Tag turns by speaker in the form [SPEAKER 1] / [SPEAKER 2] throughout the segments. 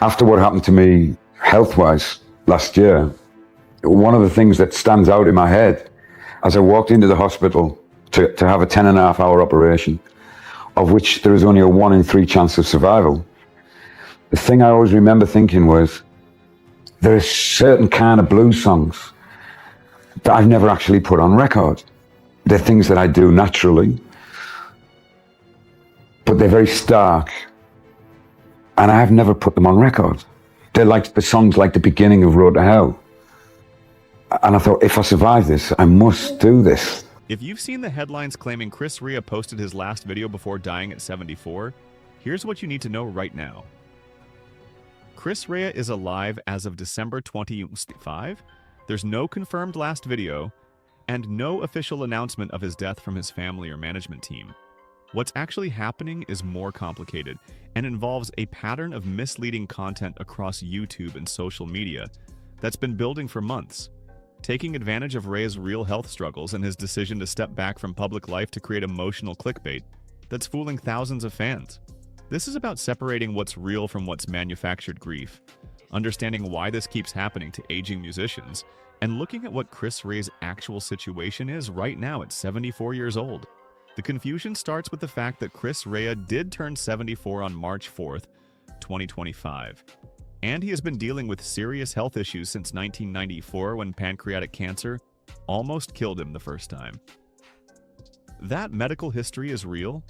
[SPEAKER 1] After what happened to me health-wise last year, one of the things that stands out in my head as I walked into the hospital to have a 10.5-hour operation, of which there is only a 1 in 3 chance of survival, the thing I always remember thinking was, there are certain kind of blues songs that I've never actually put on record. They're things that I do naturally, but they're very stark, and I have never put them on record. They're like the songs like the beginning of Road to Hell. And I thought, if I survive this, I must do this.
[SPEAKER 2] If you've seen the headlines claiming Chris Rea posted his last video before dying at 74, here's what you need to know right now. Chris Rea is alive as of December 2025. There's no confirmed last video, and no official announcement of his death from his family or management team. What's actually happening is more complicated and involves a pattern of misleading content across YouTube and social media that's been building for months, taking advantage of Rea's real health struggles and his decision to step back from public life to create emotional clickbait that's fooling thousands of fans. This is about separating what's real from what's manufactured grief, understanding why this keeps happening to aging musicians, and looking at what Chris Rea's actual situation is right now at 74 years old. The confusion starts with the fact that Chris Rea did turn 74 on March 4th, 2025. And he has been dealing with serious health issues since 1994 when pancreatic cancer almost killed him the first time. That medical history is real,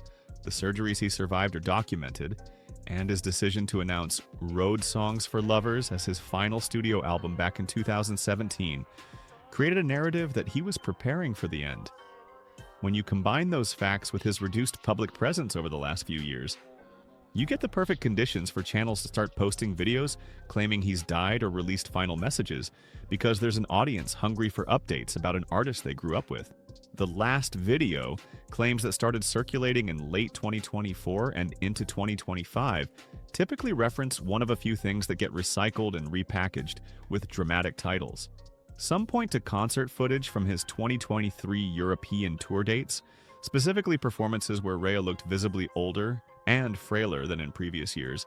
[SPEAKER 2] the surgeries he survived are documented, and his decision to announce Road Songs for Lovers as his final studio album back in 2017 created a narrative that he was preparing for the end. When you combine those facts with his reduced public presence over the last few years, you get the perfect conditions for channels to start posting videos claiming he's died or released final messages because there's an audience hungry for updates about an artist they grew up with. The last video, claims that started circulating in late 2024 and into 2025, typically reference one of a few things that get recycled and repackaged with dramatic titles. Some point to concert footage from his 2023 European tour dates, specifically performances where Rea looked visibly older and frailer than in previous years,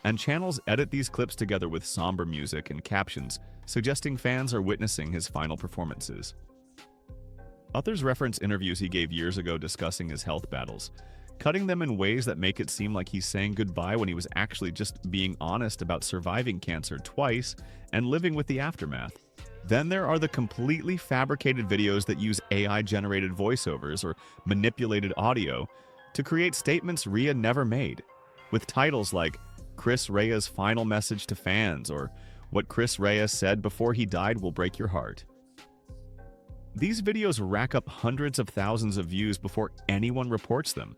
[SPEAKER 2] and channels edit these clips together with somber music and captions suggesting fans are witnessing his final performances. Others reference interviews he gave years ago discussing his health battles, cutting them in ways that make it seem like he's saying goodbye when he was actually just being honest about surviving cancer twice and living with the aftermath. Then there are the completely fabricated videos that use AI-generated voiceovers or manipulated audio to create statements Rea never made, with titles like Chris Rea's final message to fans or what Chris Rea said before he died will break your heart. These videos rack up hundreds of thousands of views before anyone reports them,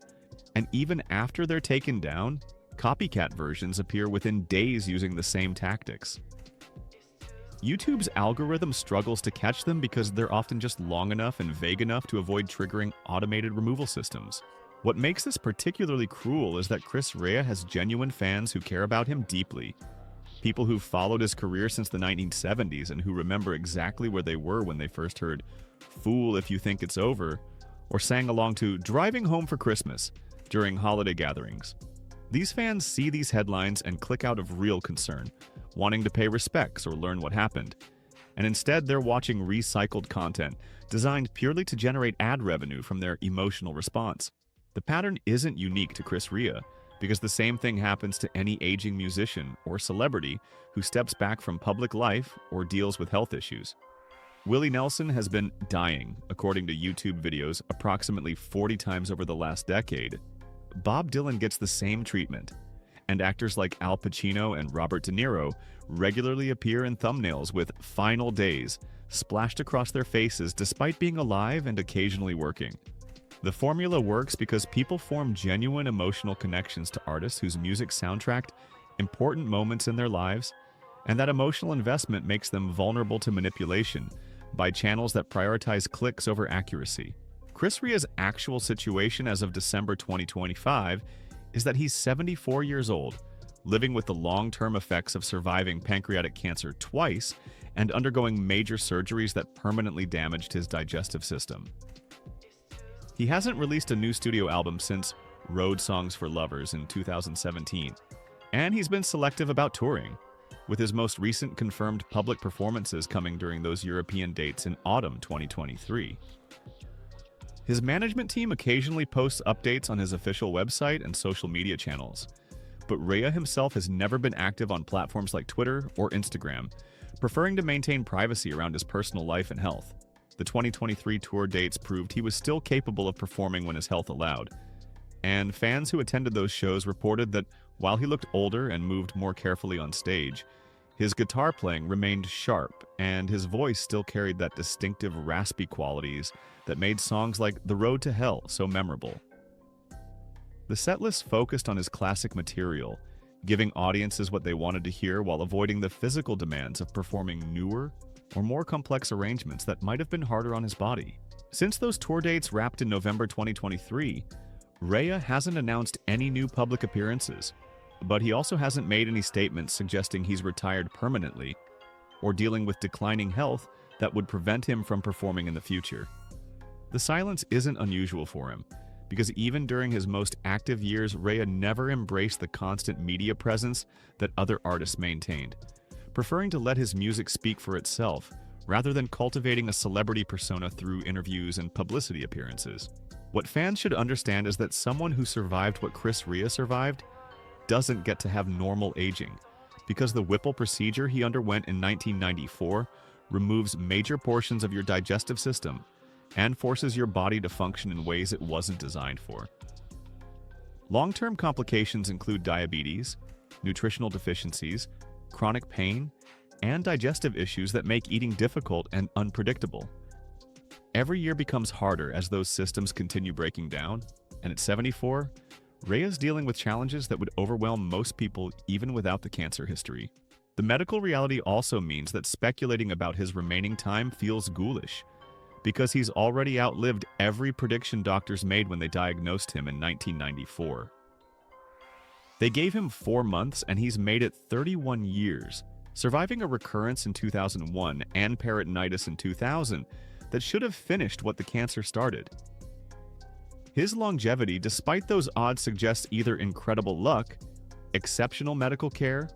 [SPEAKER 2] and even after they're taken down, copycat versions appear within days using the same tactics. YouTube's algorithm struggles to catch them because they're often just long enough and vague enough to avoid triggering automated removal systems. What makes this particularly cruel is that Chris Rea has genuine fans who care about him deeply. People who've followed his career since the 1970s and who remember exactly where they were when they first heard "Fool If You Think It's Over" or sang along to "Driving Home for Christmas" during holiday gatherings. These fans see these headlines and click out of real concern, wanting to pay respects or learn what happened. And instead, they're watching recycled content designed purely to generate ad revenue from their emotional response. The pattern isn't unique to Chris Rea, because the same thing happens to any aging musician or celebrity who steps back from public life or deals with health issues. Willie Nelson has been dying, according to YouTube videos, approximately 40 times over the last decade. Bob Dylan gets the same treatment, and actors like Al Pacino and Robert De Niro regularly appear in thumbnails with "Final Days" splashed across their faces despite being alive and occasionally working. The formula works because people form genuine emotional connections to artists whose music soundtracked important moments in their lives, and that emotional investment makes them vulnerable to manipulation by channels that prioritize clicks over accuracy. Chris Rea's actual situation as of December 2025 is that he's 74 years old, living with the long-term effects of surviving pancreatic cancer twice and undergoing major surgeries that permanently damaged his digestive system. He hasn't released a new studio album since Road Songs for Lovers in 2017, And he's been selective about touring, with his most recent confirmed public performances coming during those European dates in autumn 2023. His management team occasionally posts updates on his official website and social media channels, but Rea himself has never been active on platforms like Twitter or Instagram, preferring to maintain privacy around his personal life and health. The 2023 tour dates proved he was still capable of performing when his health allowed, and fans who attended those shows reported that while he looked older and moved more carefully on stage, his guitar playing remained sharp, and his voice still carried that distinctive raspy qualities that made songs like The Road to Hell so memorable. The setlist focused on his classic material, giving audiences what they wanted to hear while avoiding the physical demands of performing newer or more complex arrangements that might have been harder on his body. Since those tour dates wrapped in November 2023, Rea hasn't announced any new public appearances, but he also hasn't made any statements suggesting he's retired permanently or dealing with declining health that would prevent him from performing in the future. The silence isn't unusual for him, because even during his most active years, Rea never embraced the constant media presence that other artists maintained, preferring to let his music speak for itself rather than cultivating a celebrity persona through interviews and publicity appearances. What fans should understand is that someone who survived what Chris Rea survived doesn't get to have normal aging, because the Whipple procedure he underwent in 1994 removes major portions of your digestive system and forces your body to function in ways it wasn't designed for. Long-term complications include diabetes, nutritional deficiencies, chronic pain, and digestive issues that make eating difficult and unpredictable. Every year becomes harder as those systems continue breaking down, and at 74, Rea is dealing with challenges that would overwhelm most people even without the cancer history. The medical reality also means that speculating about his remaining time feels ghoulish, because he's already outlived every prediction doctors made when they diagnosed him in 1994. They gave him 4 months and he's made it 31 years, surviving a recurrence in 2001 and peritonitis in 2000 that should have finished what the cancer started. His longevity, despite those odds, suggests either incredible luck, exceptional medical care,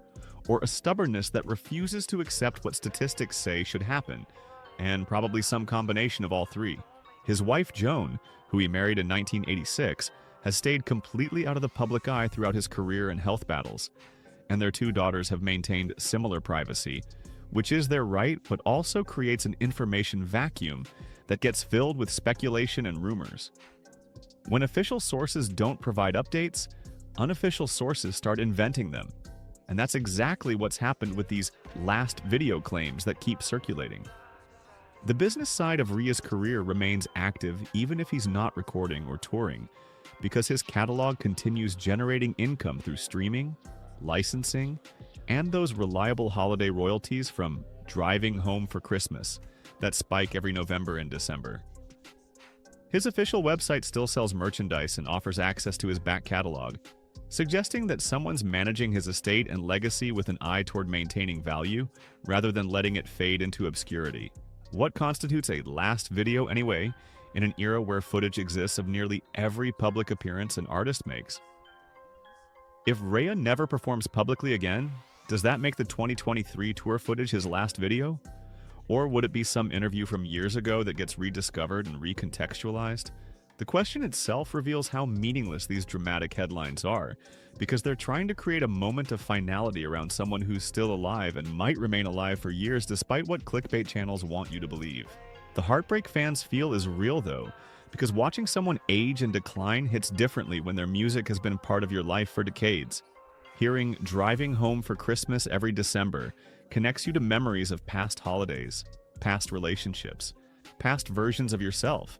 [SPEAKER 2] or a stubbornness that refuses to accept what statistics say should happen, and probably some combination of all three. His wife, Joan, who he married in 1986, has stayed completely out of the public eye throughout his career and health battles, and their 2 daughters have maintained similar privacy, which is their right but also creates an information vacuum that gets filled with speculation and rumors. When official sources don't provide updates, unofficial sources start inventing them, and that's exactly what's happened with these last video claims that keep circulating. The business side of Rea's career remains active even if he's not recording or touring, because his catalog continues generating income through streaming, licensing, and those reliable holiday royalties from Driving Home for Christmas that spike every November and December. His official website still sells merchandise and offers access to his back catalog, suggesting that someone's managing his estate and legacy with an eye toward maintaining value rather than letting it fade into obscurity. What constitutes a last video anyway, in an era where footage exists of nearly every public appearance an artist makes? If Rea never performs publicly again, does that make the 2023 tour footage his last video? Or would it be some interview from years ago that gets rediscovered and recontextualized? The question itself reveals how meaningless these dramatic headlines are, because they're trying to create a moment of finality around someone who's still alive and might remain alive for years despite what clickbait channels want you to believe. The heartbreak fans feel is real though, because watching someone age and decline hits differently when their music has been part of your life for decades. Hearing Driving Home for Christmas every December connects you to memories of past holidays, past relationships, past versions of yourself,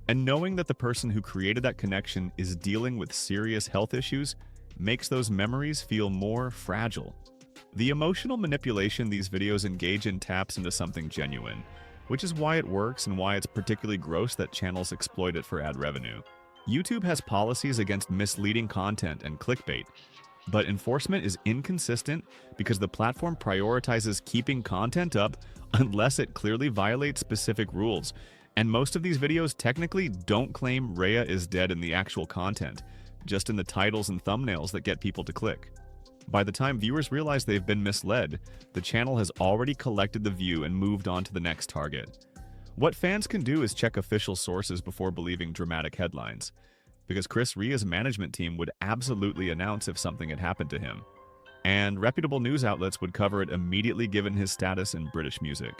[SPEAKER 2] and knowing that the person who created that connection is dealing with serious health issues makes those memories feel more fragile. The emotional manipulation these videos engage in taps into something genuine, which is why it works and why it's particularly gross that channels exploit it for ad revenue. YouTube has policies against misleading content and clickbait, but enforcement is inconsistent because the platform prioritizes keeping content up unless it clearly violates specific rules. And most of these videos technically don't claim Rea is dead in the actual content, just in the titles and thumbnails that get people to click. By the time viewers realize they've been misled, the channel has already collected the view and moved on to the next target. What fans can do is check official sources before believing dramatic headlines, because Chris Rea's management team would absolutely announce if something had happened to him, and reputable news outlets would cover it immediately given his status in British music.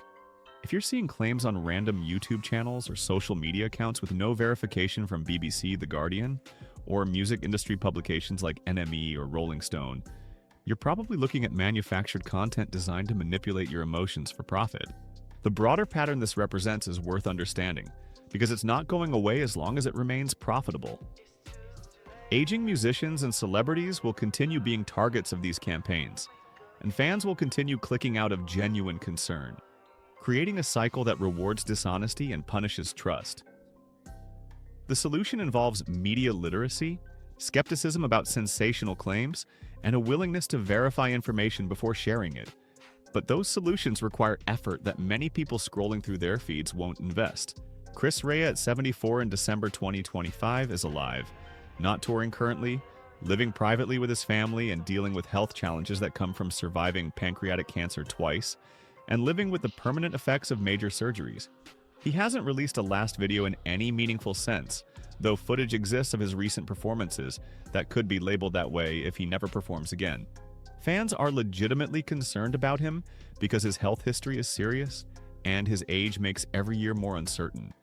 [SPEAKER 2] If you're seeing claims on random YouTube channels or social media accounts with no verification from BBC, The Guardian, or music industry publications like NME or Rolling Stone, you're probably looking at manufactured content designed to manipulate your emotions for profit. The broader pattern this represents is worth understanding, because it's not going away as long as it remains profitable. Aging musicians and celebrities will continue being targets of these campaigns, and fans will continue clicking out of genuine concern, creating a cycle that rewards dishonesty and punishes trust. The solution involves media literacy, skepticism about sensational claims, and a willingness to verify information before sharing it. But those solutions require effort that many people scrolling through their feeds won't invest. Chris Rea at 74 in December 2025 is alive, not touring currently, living privately with his family and dealing with health challenges that come from surviving pancreatic cancer twice, and living with the permanent effects of major surgeries. He hasn't released a last video in any meaningful sense, though footage exists of his recent performances that could be labeled that way if he never performs again. Fans are legitimately concerned about him because his health history is serious and his age makes every year more uncertain.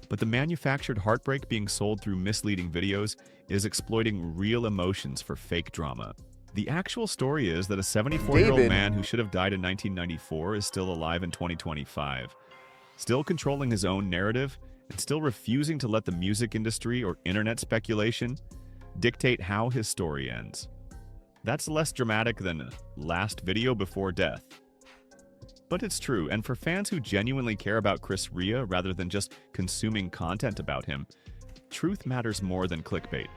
[SPEAKER 2] But the manufactured heartbreak being sold through misleading videos is exploiting real emotions for fake drama. The actual story is that a 74-year-old man who should have died in 1994 is still alive in 2025, still controlling his own narrative and still refusing to let the music industry or internet speculation dictate how his story ends. That's less dramatic than last video before death. But it's true, and for fans who genuinely care about Chris Rea rather than just consuming content about him, truth matters more than clickbait.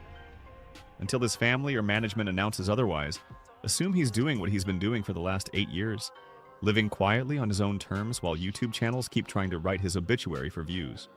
[SPEAKER 2] Until his family or management announces otherwise, assume he's doing what he's been doing for the last 8 years, living quietly on his own terms while YouTube channels keep trying to write his obituary for views.